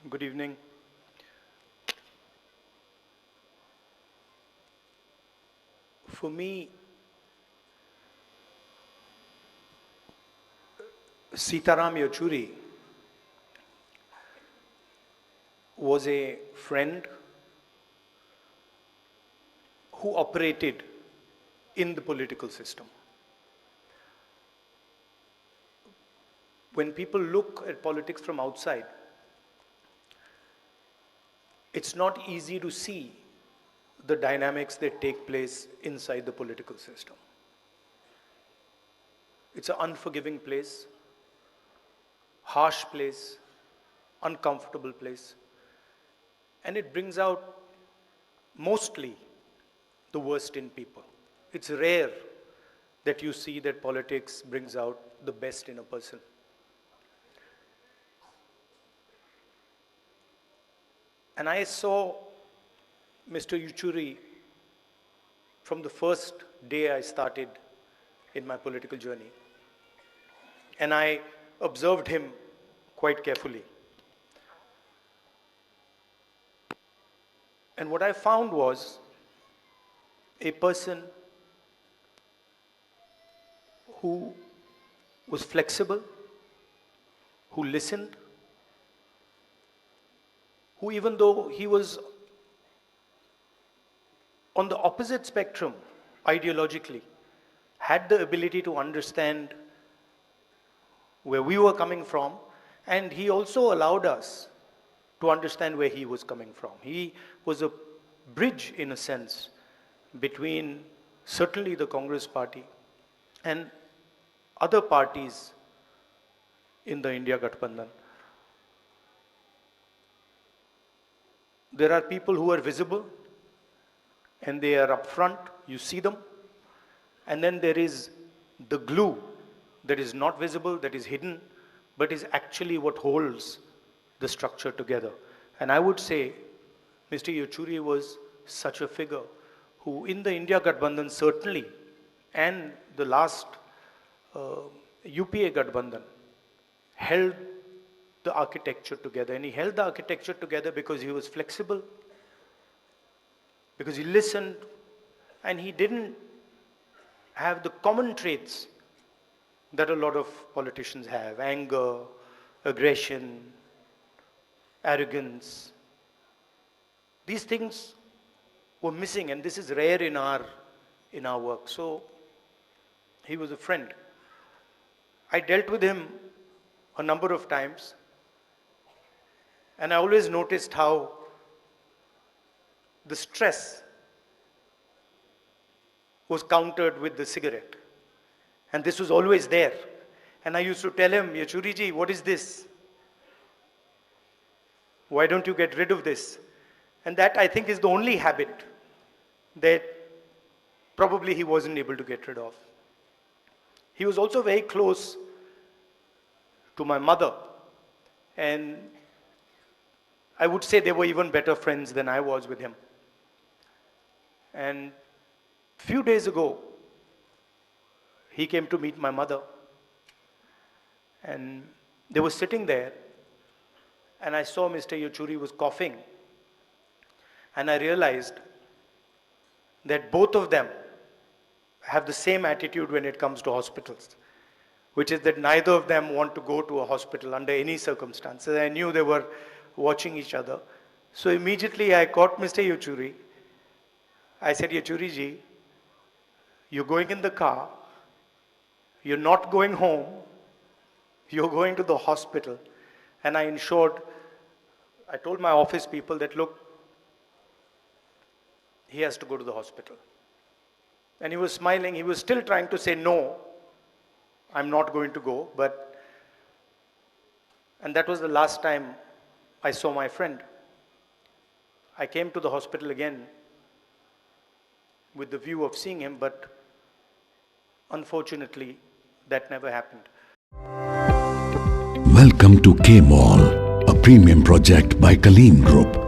Good evening. For me, Sitaram Yechury was a friend who operated in the political system. When people look at politics from outside, it's not easy to see the dynamics that take place inside the political system. It's an unforgiving place, harsh place, uncomfortable place, and it brings out mostly the worst in people. It's rare that you see that politics brings out the best in a person. And I saw Mr. Yechury from the first day I started in my political journey. And I observed him quite carefully. And what I found was a person who was flexible, who listened, who, even though he was on the opposite spectrum ideologically, had the ability to understand where we were coming from, and he also allowed us to understand where he was coming from. He was a bridge, in a sense, between certainly the Congress party and other parties in the India Gathbandhan. There are people who are visible and they are up front, you see them. And then there is the glue that is not visible, that is hidden, but is actually what holds the structure together. And I would say Mr. Yechury was such a figure who, in the India Gathbandhan certainly, and the last UPA Gathbandhan, held the architecture together. And he held the architecture together because he was flexible, because he listened, and he didn't have the common traits that a lot of politicians have: anger, aggression, arrogance. These things were missing, and this is rare in our work. So he was a friend. I dealt with him a number of times, and I always noticed how the stress was countered with the cigarette. And this was always there. And I used to tell him, Yechury ji, what is this? Why don't you get rid of this? And that, I think, is the only habit that probably he wasn't able to get rid of. He was also very close to my mother. And I would say they were even better friends than I was with him. And a few days ago, he came to meet my mother. And they were sitting there, and I saw Mr. Yechury was coughing. And I realized that both of them have the same attitude when it comes to hospitals, which is that neither of them want to go to a hospital under any circumstances. I knew they were watching each other. So immediately I caught Mr. Yechury. I said, Yechury ji, you're going in the car, you're not going home, you're going to the hospital. And I told my office people that, look, he has to go to the hospital. And he was smiling. He was still trying to say, no, I'm not going to go. And that was the last time I saw my friend. I came to the hospital again with the view of seeing him, but unfortunately, that never happened. Welcome to K Mall, a premium project by Kaleen Group.